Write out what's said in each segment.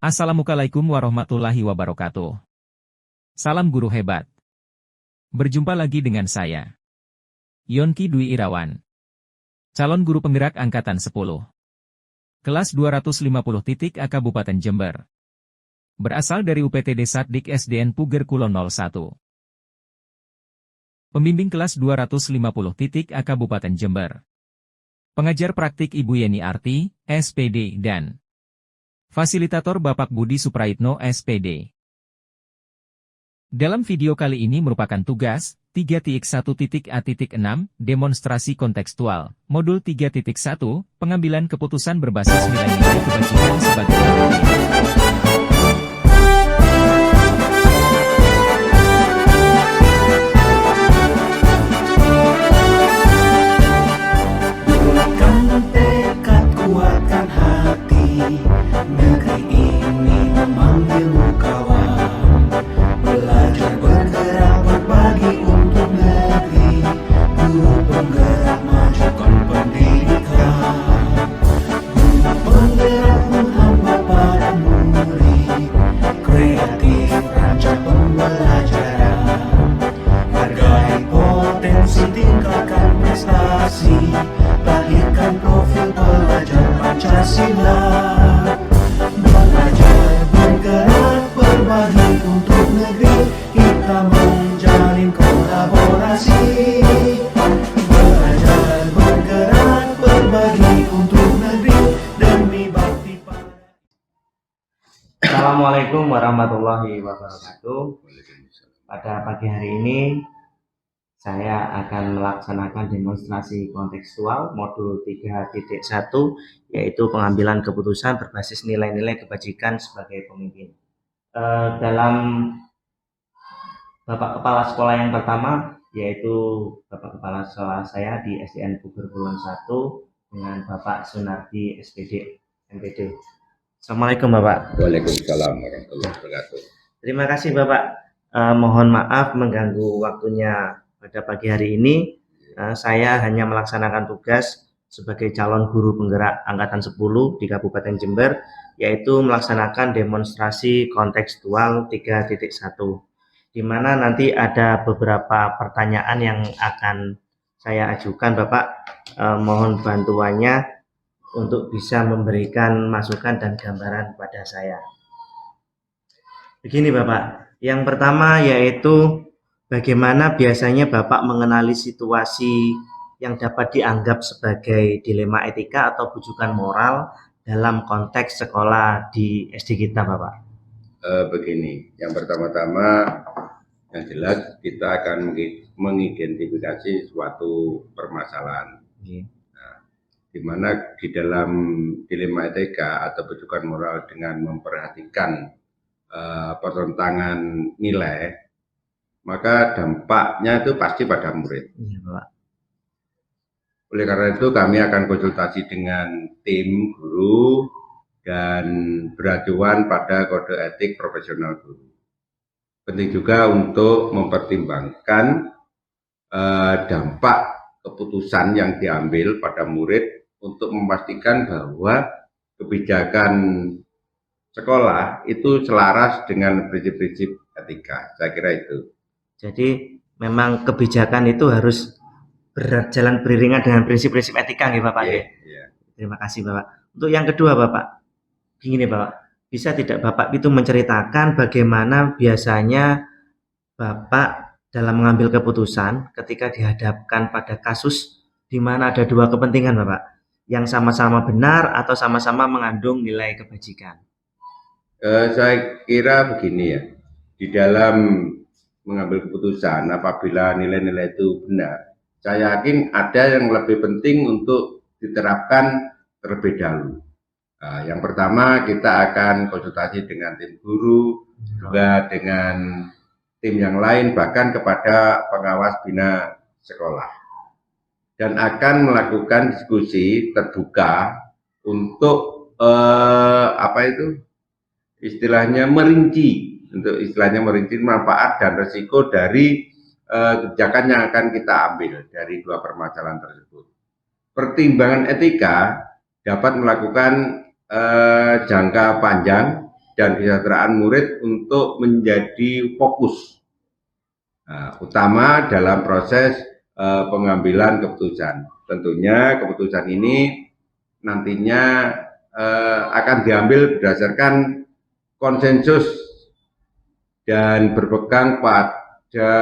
Assalamualaikum warahmatullahi wabarakatuh. Salam guru hebat. Berjumpa lagi dengan saya, Yonki Dwi Irawan, calon guru penggerak angkatan 10. Kelas 250 Kabupaten Jember. Berasal dari UPTD Satdik SDN Puger Kulon 01. Pembimbing kelas 250 Kabupaten Jember. Pengajar praktik Ibu Yeni Arti, SPD, dan fasilitator Bapak Budi Supraitno, SPD. Dalam video kali ini merupakan tugas 3.1.A.6 demonstrasi kontekstual, modul 3.1 pengambilan keputusan berbasis nilai-nilai kebajikan sebagai lahirkan profil pelajar Pancasila, belajar bergerak berbagi untuk negeri, kita menjalin kolaborasi. Belajar bergerak berbagi untuk negeri demi bakti pada. Assalamualaikum warahmatullahi wabarakatuh. Pada pagi hari ini saya akan melaksanakan demonstrasi kontekstual modul 3.1 yaitu pengambilan keputusan berbasis nilai-nilai kebajikan sebagai pemimpin. Dalam Bapak Kepala Sekolah yang pertama yaitu Bapak Kepala Sekolah saya di SDN Puger Kulon 1 dengan Bapak Sunardi SPD MPD. Assalamualaikum Bapak. Waalaikumsalam warahmatullahi wabarakatuh. Terima kasih Bapak. Mohon maaf mengganggu waktunya pada pagi hari ini. Saya hanya melaksanakan tugas sebagai calon guru penggerak angkatan 10 di Kabupaten Jember, yaitu melaksanakan demonstrasi kontekstual 3.1, di mana nanti ada beberapa pertanyaan yang akan saya ajukan Bapak. Mohon bantuannya untuk bisa memberikan masukan dan gambaran pada saya. Begini Bapak, yang pertama yaitu bagaimana biasanya Bapak mengenali situasi yang dapat dianggap sebagai dilema etika atau bujukan moral dalam konteks sekolah di SD kita Bapak? Begini, yang pertama-tama yang jelas kita akan mengidentifikasi suatu permasalahan. Di mana di dalam dilema etika atau bujukan moral dengan memperhatikan pertentangan nilai, maka dampaknya itu pasti pada murid. Iya, Pak. Oleh karena itu kami akan konsultasi dengan tim guru dan beracuan pada kode etik profesional guru. Penting juga untuk mempertimbangkan dampak keputusan yang diambil pada murid untuk memastikan bahwa kebijakan sekolah itu selaras dengan prinsip-prinsip etika. Saya kira itu. Jadi memang kebijakan itu harus berjalan beriringan dengan prinsip-prinsip etika nih Bapak. Yeah. Terima kasih Bapak. Untuk yang kedua Bapak, begini Bapak, bisa tidak Bapak itu menceritakan bagaimana biasanya Bapak dalam mengambil keputusan ketika dihadapkan pada kasus di mana ada dua kepentingan Bapak, yang sama-sama benar atau sama-sama mengandung nilai kebajikan? Saya kira begini ya, di dalam mengambil keputusan apabila nilai-nilai itu benar, saya yakin ada yang lebih penting untuk diterapkan terlebih dahulu. Yang pertama kita akan konsultasi dengan tim guru, juga dengan tim yang lain, bahkan kepada pengawas bina sekolah. Dan akan melakukan diskusi terbuka untuk istilahnya merinci manfaat dan resiko dari kebijakan yang akan kita ambil dari dua permasalahan tersebut. Pertimbangan etika dapat melakukan jangka panjang dan kesejahteraan murid untuk menjadi fokus utama dalam proses pengambilan keputusan. Tentunya keputusan ini nantinya akan diambil berdasarkan konsensus dan berpegang pada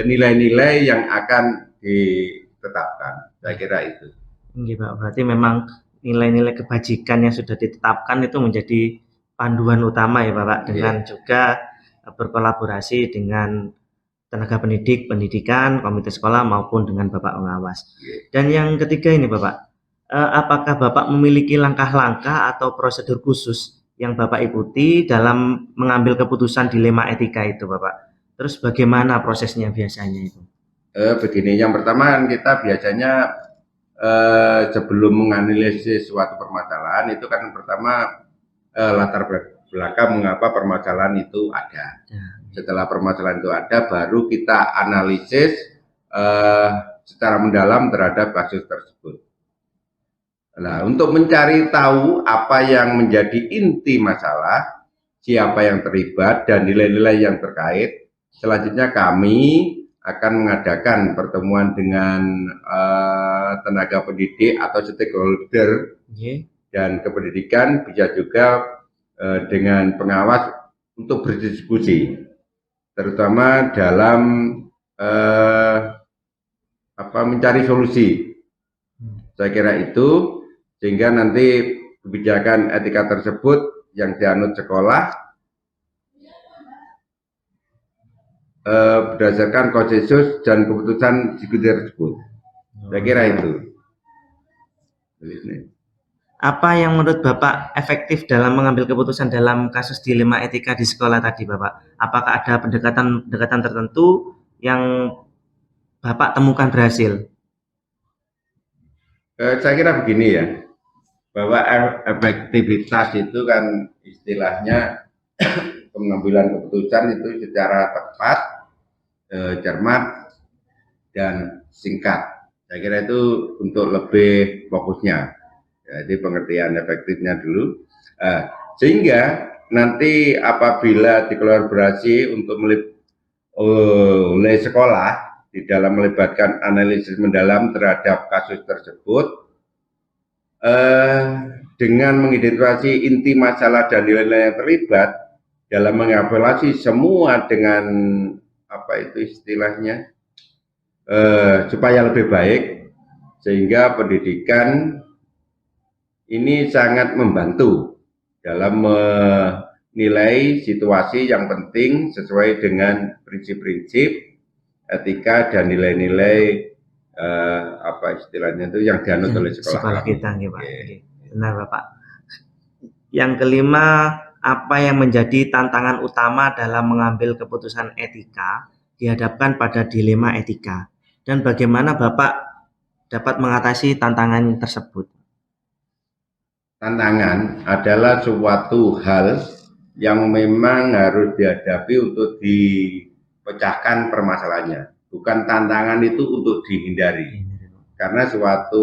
nilai-nilai yang akan ditetapkan. Saya kira itu. Nggih, Pak. Berarti memang nilai-nilai kebajikan yang sudah ditetapkan itu menjadi panduan utama ya, Bapak, dengan juga berkolaborasi dengan tenaga pendidik, pendidikan, komite sekolah maupun dengan Bapak pengawas. Dan yang ketiga ini, Bapak, apakah Bapak memiliki langkah-langkah atau prosedur khusus yang Bapak ikuti dalam mengambil keputusan dilema etika itu, Bapak? Terus bagaimana prosesnya biasanya itu? Begini, yang pertama kita biasanya sebelum menganalisis suatu permasalahan itu kan pertama latar belakang mengapa permasalahan itu ada. Setelah permasalahan itu ada, baru kita analisis secara mendalam terhadap kasus tersebut. Nah, untuk mencari tahu apa yang menjadi inti masalah, siapa yang terlibat, dan nilai-nilai yang terkait, selanjutnya kami akan mengadakan pertemuan dengan tenaga pendidik atau stakeholder dan kependidikan, bisa juga dengan pengawas untuk berdiskusi, terutama dalam mencari solusi. Saya kira itu, sehingga nanti kebijakan etika tersebut yang dianut sekolah berdasarkan konsensus dan keputusan diskusi tersebut. Saya kira itu. Apa yang menurut Bapak efektif dalam mengambil keputusan dalam kasus dilema etika di sekolah tadi, Bapak? Apakah ada pendekatan tertentu yang Bapak temukan berhasil? Saya kira begini ya, bahwa efektivitas itu kan istilahnya pengambilan keputusan itu secara tepat, cermat, dan singkat. Saya kira itu untuk lebih fokusnya. Jadi pengertian efektifnya dulu, sehingga nanti apabila dikolaborasi untuk oleh sekolah di dalam melibatkan analisis mendalam terhadap kasus tersebut, dengan mengidentifikasi inti masalah dan nilai-nilai yang terlibat dalam mengevaluasi semua dengan apa itu istilahnya supaya lebih baik, sehingga pendidikan ini sangat membantu dalam menilai situasi yang penting sesuai dengan prinsip-prinsip etika dan nilai-nilai apa istilahnya itu yang dianut oleh sekolah kita, Pak. Benar, Bapak. Yang kelima, apa yang menjadi tantangan utama dalam mengambil keputusan etika dihadapkan pada dilema etika, dan bagaimana Bapak dapat mengatasi tantangan tersebut? Tantangan adalah suatu hal yang memang harus dihadapi untuk dipecahkan permasalahannya. Bukan tantangan itu untuk dihindari. Karena suatu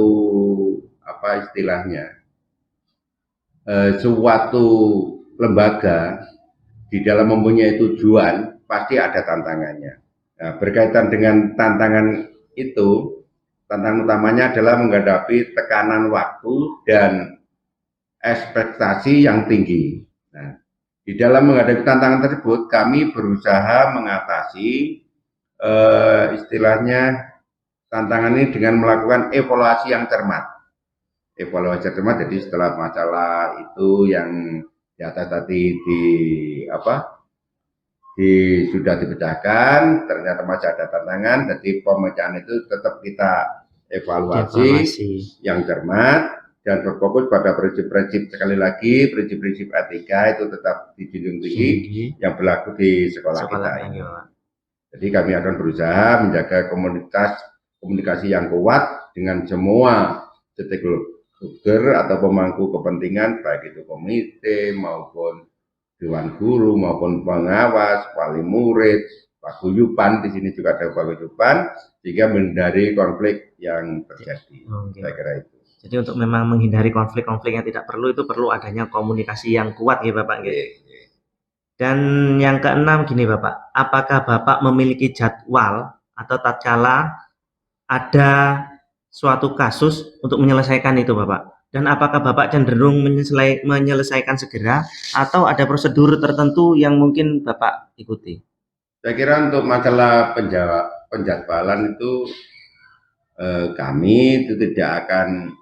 apa istilahnya, suatu lembaga di dalam mempunyai tujuan pasti ada tantangannya. Nah, berkaitan dengan tantangan itu, tantangan utamanya adalah menghadapi tekanan waktu dan ekspektasi yang tinggi. Nah, di dalam menghadapi tantangan tersebut, kami berusaha mengatasi istilahnya tantangan ini dengan melakukan evaluasi yang cermat. Evaluasi cermat, jadi setelah masalah itu yang di atas tadi sudah dipecahkan, ternyata masih ada tantangan, jadi pemecahan itu tetap kita evaluasi yang cermat dan berfokus pada prinsip-prinsip, sekali lagi prinsip-prinsip etika itu tetap dijunjung tinggi yang berlaku di sekolah kita ini. Jadi kami akan berusaha menjaga komunikasi yang kuat dengan semua stakeholder atau pemangku kepentingan, baik itu komite maupun dewan guru maupun pengawas, wali murid, paguyuban, di sini juga ada paguyuban, sehingga menghindari konflik yang terjadi. Saya kira itu. Jadi untuk memang menghindari konflik-konflik yang tidak perlu, itu perlu adanya komunikasi yang kuat ya Bapak. Dan yang keenam gini Bapak, apakah Bapak memiliki jadwal atau tatkala ada suatu kasus untuk menyelesaikan itu Bapak? Dan apakah Bapak cenderung menyelesaikan segera atau ada prosedur tertentu yang mungkin Bapak ikuti? Saya kira untuk masalah penjadwalan itu kami itu tidak akan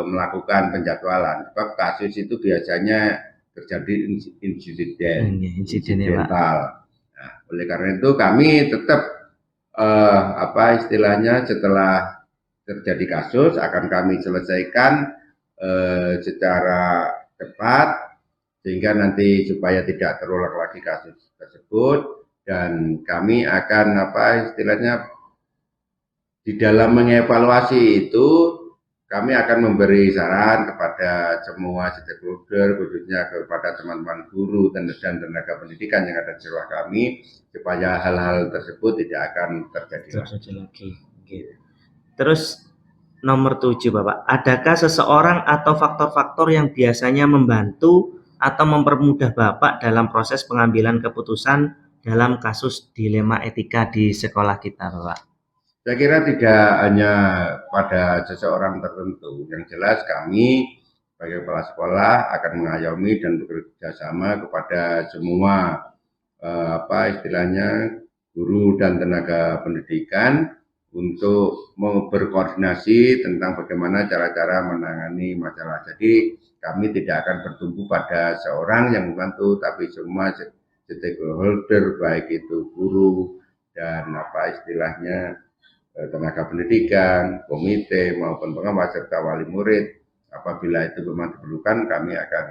melakukan penjadwalan, sebab kasus itu biasanya terjadi insidental. Nah, oleh karena itu kami tetap istilahnya setelah terjadi kasus akan kami selesaikan secara cepat sehingga nanti supaya tidak terulang lagi kasus tersebut, dan kami akan istilahnya di dalam mengevaluasi itu kami akan memberi saran kepada semua stakeholder, khususnya kepada teman-teman guru dan tenaga pendidikan yang ada di sekolah kami, supaya hal-hal tersebut tidak akan terjadi lagi. Terus nomor 7 Bapak, adakah seseorang atau faktor-faktor yang biasanya membantu atau mempermudah Bapak dalam proses pengambilan keputusan dalam kasus dilema etika di sekolah kita Bapak? Saya kira tidak hanya pada seseorang tertentu. Yang jelas kami sebagai kepala sekolah akan mengayomi dan bekerja sama kepada semua istilahnya guru dan tenaga pendidikan untuk berkoordinasi tentang bagaimana cara-cara menangani masalah. Jadi kami tidak akan bertumpu pada seorang yang membantu, tapi semua stakeholder, baik itu guru dan istilahnya tenaga pendidikan, komite maupun pengawas serta wali murid. Apabila itu memang diperlukan, kami akan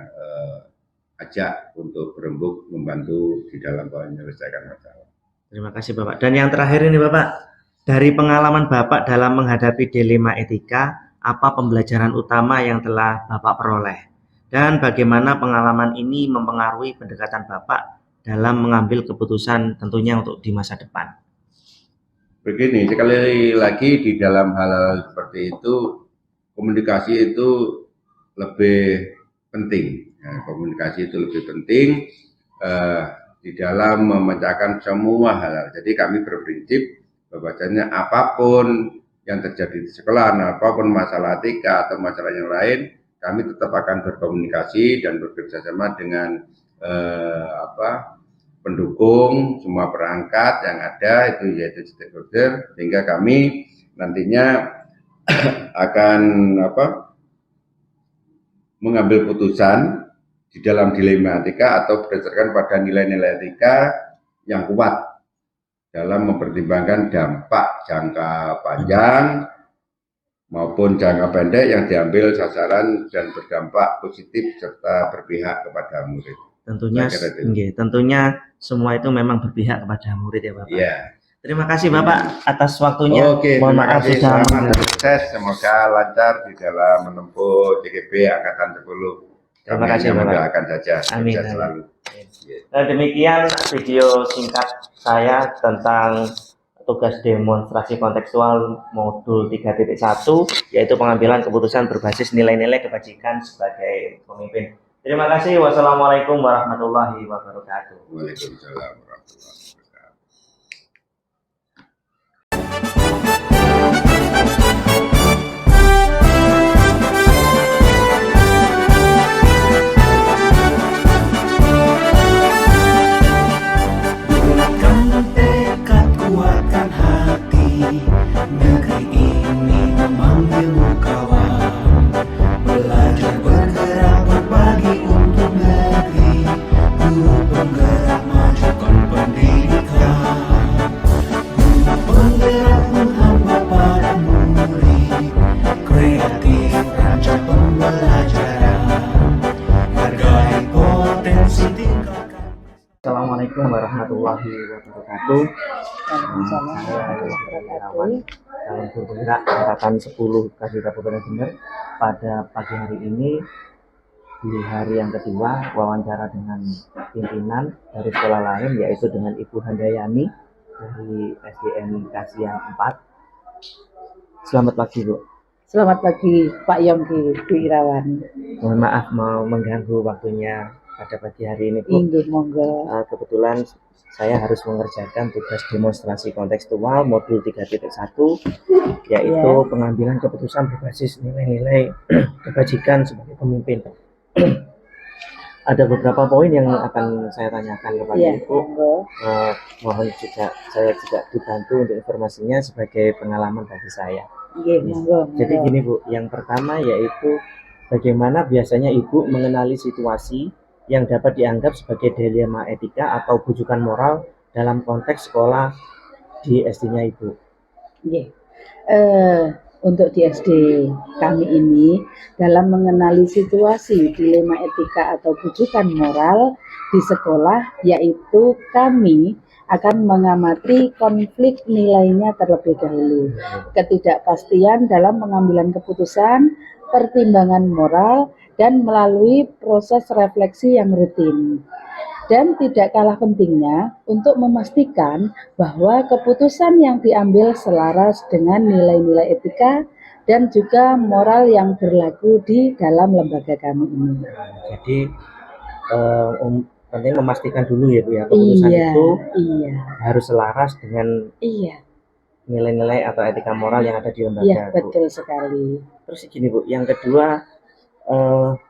ajak untuk berembuk membantu di dalam menyelesaikan masalah. Terima kasih Bapak. Dan yang terakhir ini Bapak, dari pengalaman Bapak dalam menghadapi dilema etika, apa pembelajaran utama yang telah Bapak peroleh? Dan bagaimana pengalaman ini mempengaruhi pendekatan Bapak dalam mengambil keputusan tentunya untuk di masa depan? Begini, sekali lagi di dalam hal-hal seperti itu, komunikasi itu lebih penting. Nah, komunikasi itu lebih penting di dalam memecahkan semua hal-hal. Jadi kami berprinsip bahwasanya apapun yang terjadi di sekolah, apapun masalah etika atau masalah yang lain, kami tetap akan berkomunikasi dan bekerjasama dengan pendukung semua perangkat yang ada, itu yaitu stakeholder, sehingga kami nantinya akan mengambil putusan di dalam dilema etika atau berdasarkan pada nilai-nilai etika yang kuat dalam mempertimbangkan dampak jangka panjang maupun jangka pendek yang diambil sasaran dan berdampak positif serta berpihak kepada murid. Tentunya semua itu memang berpihak kepada murid ya Bapak. Iya. Terima kasih Bapak atas waktunya. Oke, terima kasih. Selamat sukses, semoga lancar di dalam menempuh CGP Angkatan 10. Terima kasih Bapak. Mendoakan saja. Amin. Selalu. Nah, demikian video singkat saya tentang tugas demonstrasi kontekstual modul 3.1, yaitu pengambilan keputusan berbasis nilai-nilai kebajikan sebagai pemimpin. Terima kasih. Wassalamualaikum warahmatullahi wabarakatuh. Waalaikumsalam warahmatullahi wabarakatuh. Buatkan tekad, kuatkan hati, negeri ini memanggilmu kawan. Belajar bergerak berbagi untuk negeri, guru penggerak majukan pendidikan. Guru penggerak menghamba pada murid, kreatif rancang pembelajaran, hargai potensi tingkatkan. Assalamualaikum warahmatullahi wabarakatuh. Saya Irawan, calon guru penggerak angkatan 10 Kasih Kabupaten Jember. Pada pagi hari ini, di hari yang kedua, wawancara dengan pimpinan dari sekolah lain, yaitu dengan Ibu Handayani dari SDN Kasihan 4. Selamat pagi Bu. Selamat pagi Pak Yongki Dwi Irawan. Mohon maaf mau mengganggu waktunya pada pagi hari ini, Bu. Inggih monggo. Kebetulan saya harus mengerjakan tugas demonstrasi kontekstual modul 3.1, yaitu pengambilan keputusan berbasis nilai-nilai kebajikan sebagai pemimpin. Ada beberapa poin yang akan saya tanyakan kepada Ibu. Mohon juga saya juga dibantu untuk informasinya sebagai pengalaman bagi saya. Jadi gini Bu, yang pertama yaitu bagaimana biasanya Ibu mengenali situasi yang dapat dianggap sebagai dilema etika atau bujukan moral dalam konteks sekolah di SD-nya Ibu. Untuk di SD kami ini, dalam mengenali situasi dilema etika atau bujukan moral di sekolah, yaitu kami akan mengamati konflik nilainya terlebih dahulu, ketidakpastian dalam pengambilan keputusan, pertimbangan moral, dan melalui proses refleksi yang rutin. Dan tidak kalah pentingnya untuk memastikan bahwa keputusan yang diambil selaras dengan nilai-nilai etika dan juga moral yang berlaku di dalam lembaga kami ini. Jadi penting memastikan dulu ya Bu ya, keputusan itu harus selaras dengan nilai-nilai atau etika moral yang ada di lembaga. Iya, betul sekali. Terus gini Bu, yang kedua,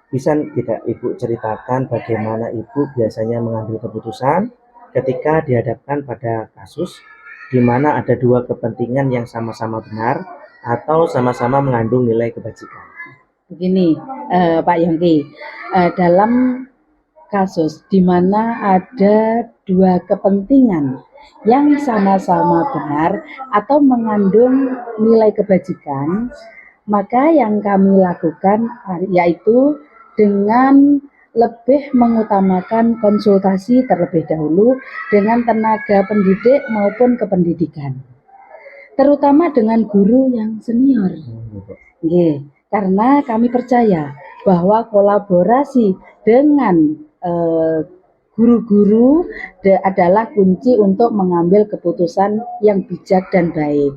bisa tidak Ibu ceritakan bagaimana Ibu biasanya mengambil keputusan ketika dihadapkan pada kasus di mana ada dua kepentingan yang sama-sama benar atau sama-sama mengandung nilai kebajikan? Begini, Pak Yongki, dalam kasus di mana ada dua kepentingan yang sama-sama benar atau mengandung nilai kebajikan, maka yang kami lakukan yaitu dengan lebih mengutamakan konsultasi terlebih dahulu dengan tenaga pendidik maupun kependidikan, terutama dengan guru yang senior. Karena kami percaya bahwa kolaborasi dengan guru-guru adalah kunci untuk mengambil keputusan yang bijak dan baik.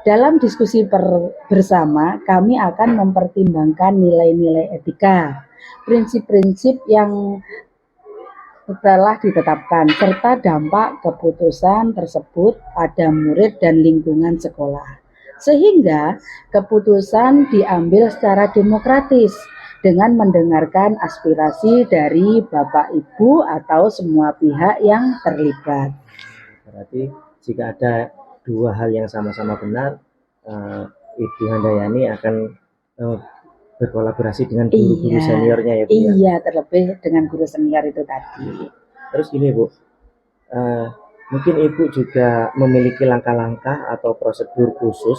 Dalam diskusi bersama, kami akan mempertimbangkan nilai-nilai etika, prinsip-prinsip yang telah ditetapkan, serta dampak keputusan tersebut pada murid dan lingkungan sekolah. Sehingga keputusan diambil secara demokratis dengan mendengarkan aspirasi dari Bapak Ibu atau semua pihak yang terlibat. Berarti jika ada dua hal yang sama-sama benar, Ibu Handayani akan berkolaborasi dengan guru-guru seniornya ya Bu ya? Iya, terlebih dengan guru senior itu tadi. Terus gini Bu, mungkin Ibu juga memiliki langkah-langkah atau prosedur khusus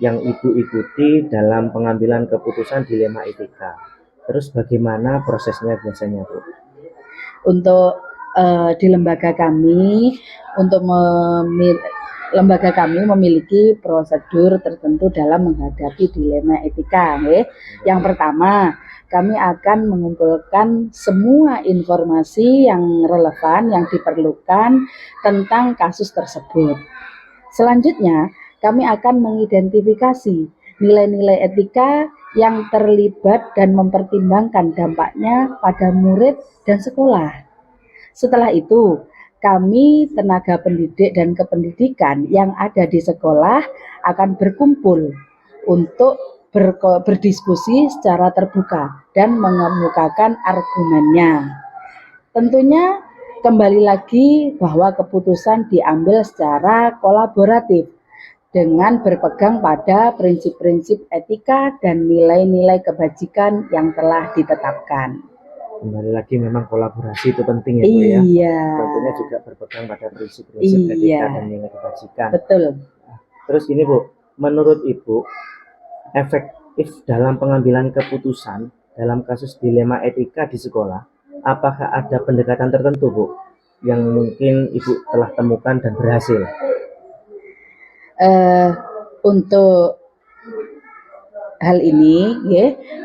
yang Ibu ikuti dalam pengambilan keputusan dilema etika. Terus bagaimana prosesnya biasanya Bu? Untuk di lembaga kami, lembaga kami memiliki prosedur tertentu dalam menghadapi dilema etika. Yang pertama, kami akan mengumpulkan semua informasi yang relevan yang diperlukan tentang kasus tersebut. Selanjutnya, kami akan mengidentifikasi nilai-nilai etika yang terlibat dan mempertimbangkan dampaknya pada murid dan sekolah. Setelah itu, kami tenaga pendidik dan kependidikan yang ada di sekolah akan berkumpul untuk berdiskusi secara terbuka dan mengemukakan argumennya. Tentunya kembali lagi bahwa keputusan diambil secara kolaboratif dengan berpegang pada prinsip-prinsip etika dan nilai-nilai kebajikan yang telah ditetapkan. Kembali lagi memang kolaborasi itu penting ya Bu ya. Iya. Tentunya juga berpegang pada prinsip-prinsip etika dan nilai kebajikan. Betul. Terus ini Bu, menurut Ibu efektif dalam pengambilan keputusan dalam kasus dilema etika di sekolah, apakah ada pendekatan tertentu Bu yang mungkin Ibu telah temukan dan berhasil? Untuk hal ini,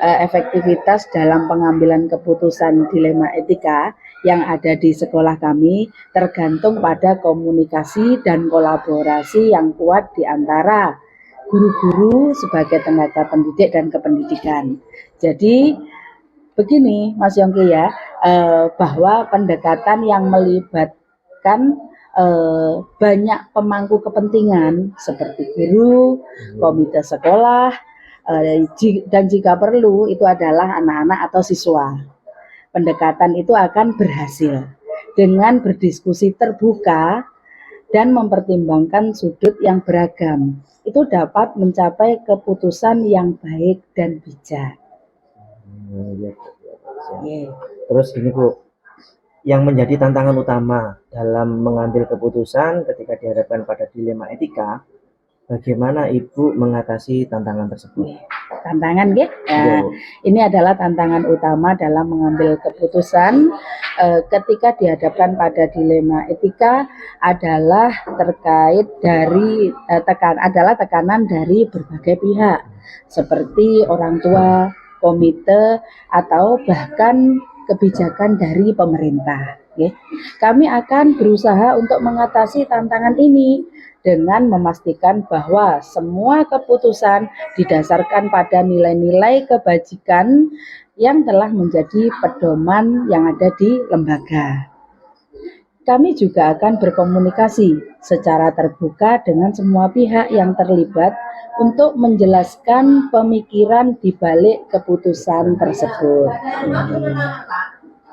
efektivitas dalam pengambilan keputusan dilema etika yang ada di sekolah kami tergantung pada komunikasi dan kolaborasi yang kuat di antara guru-guru sebagai tenaga pendidik dan kependidikan. Jadi begini Mas Yongki ya, bahwa pendekatan yang melibatkan banyak pemangku kepentingan seperti guru, komite sekolah, dan jika perlu itu adalah anak-anak atau siswa. Pendekatan itu akan berhasil dengan berdiskusi terbuka dan mempertimbangkan sudut yang beragam. Itu dapat mencapai keputusan yang baik dan bijak. Iya, siap. Yeah. Terus ini Bu, yang menjadi tantangan utama dalam mengambil keputusan ketika dihadapkan pada dilema etika, bagaimana Ibu mengatasi tantangan tersebut? Tantangan nggih. Iya, Nah, Bu. ini adalah tantangan utama dalam mengambil keputusan ketika dihadapkan pada dilema etika adalah terkait dari tekanan dari berbagai pihak seperti orang tua, komite, atau bahkan kebijakan dari pemerintah. Kami akan berusaha untuk mengatasi tantangan ini dengan memastikan bahwa semua keputusan didasarkan pada nilai-nilai kebajikan yang telah menjadi pedoman yang ada di lembaga. Kami juga akan berkomunikasi secara terbuka dengan semua pihak yang terlibat untuk menjelaskan pemikiran di balik keputusan tersebut.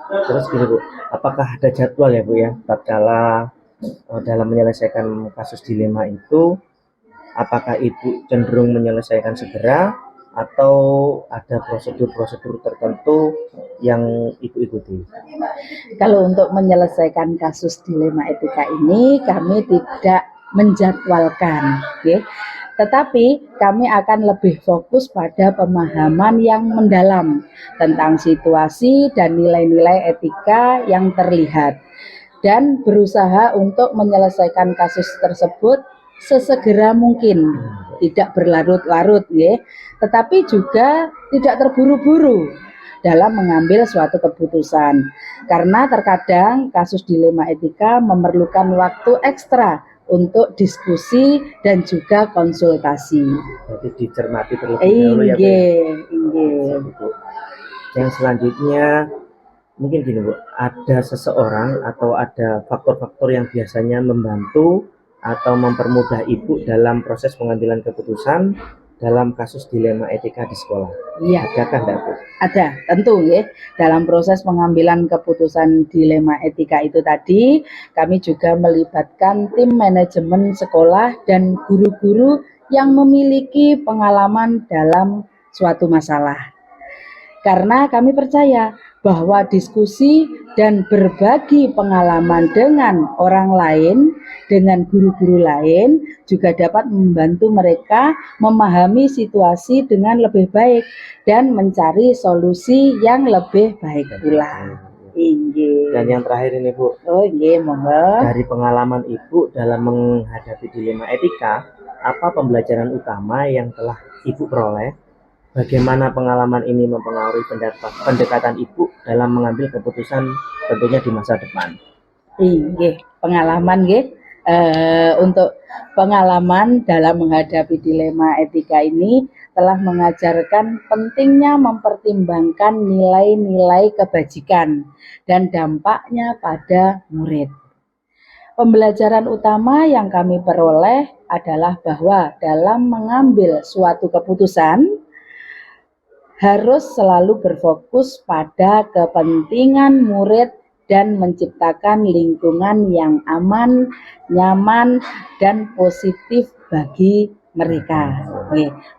Terus gini Bu, apakah ada jadwal ya Bu ya, tatkala dalam menyelesaikan kasus dilema itu, apakah Ibu cenderung menyelesaikan segera atau ada prosedur-prosedur tertentu yang Ibu ikuti? Kalau untuk menyelesaikan kasus dilema etika ini kami tidak menjadwalkan, tetapi kami akan lebih fokus pada pemahaman yang mendalam tentang situasi dan nilai-nilai etika yang terlihat dan berusaha untuk menyelesaikan kasus tersebut sesegera mungkin, tidak berlarut-larut, tetapi juga tidak terburu-buru dalam mengambil suatu keputusan. Karena terkadang kasus dilema etika memerlukan waktu ekstra untuk diskusi dan juga konsultasi. Jadi dicermati terlebih dahulu ya Bu. Inggih. Yang selanjutnya mungkin gini Bu, ada seseorang atau ada faktor-faktor yang biasanya membantu atau mempermudah Ibu dalam proses pengambilan keputusan dalam kasus dilema etika di sekolah. Iya. Adakah enggak Bu? Ada, tentu dalam proses pengambilan keputusan dilema etika itu tadi, kami juga melibatkan tim manajemen sekolah dan guru-guru yang memiliki pengalaman dalam suatu masalah. Karena kami percaya bahwa diskusi dan berbagi pengalaman dengan orang lain, dengan guru-guru lain, juga dapat membantu mereka memahami situasi dengan lebih baik dan mencari solusi yang lebih baik pula. Dan yang terakhir ini Bu, monggo. dari pengalaman Ibu dalam menghadapi dilema etika, apa pembelajaran utama yang telah Ibu peroleh? Bagaimana pengalaman ini mempengaruhi pendekatan Ibu dalam mengambil keputusan tentunya di masa depan? Pengalaman untuk pengalaman dalam menghadapi dilema etika ini telah mengajarkan pentingnya mempertimbangkan nilai-nilai kebajikan dan dampaknya pada murid. Pembelajaran utama yang kami peroleh adalah bahwa dalam mengambil suatu keputusan harus selalu berfokus pada kepentingan murid dan menciptakan lingkungan yang aman, nyaman, dan positif bagi mereka.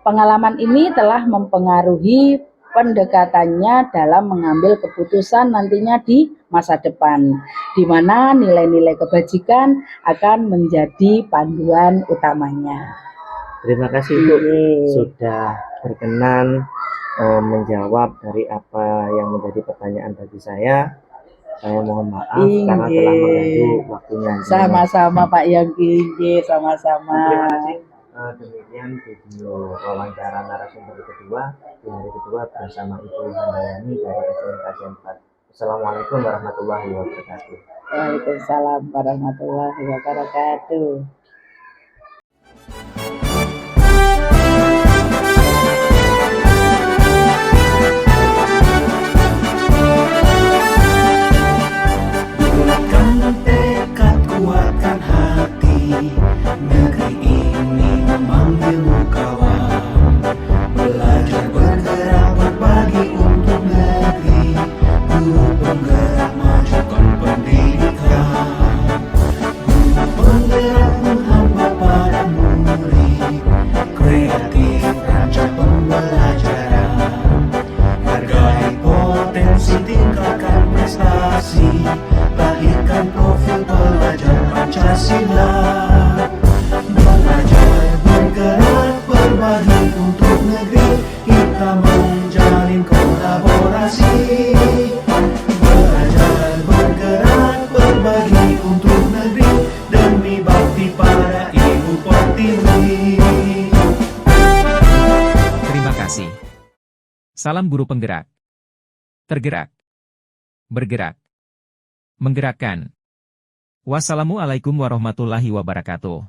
Pengalaman ini telah mempengaruhi pendekatannya dalam mengambil keputusan nantinya di masa depan, di mana nilai-nilai kebajikan akan menjadi panduan utamanya. Terima kasih Bu sudah berkenan menjawab dari apa yang menjadi pertanyaan bagi saya. Saya mohon maaf karena telah mengganggu waktunya. Sama-sama Pak Yongki, sama-sama. Terima kasih. Demikian video wawancara narasumber kedua di hari kedua bersama Ibu Handayani dari SMK 4. Assalamualaikum warahmatullahi wabarakatuh. Waalaikumsalam warahmatullahi wabarakatuh. kolaborasi, belajar bergerak berbagi untuk negeri demi bakti pada Ibu Pertiwi. Terima kasih. Salam guru penggerak. Tergerak. Bergerak. Menggerakkan. Wassalamualaikum warahmatullahi wabarakatuh.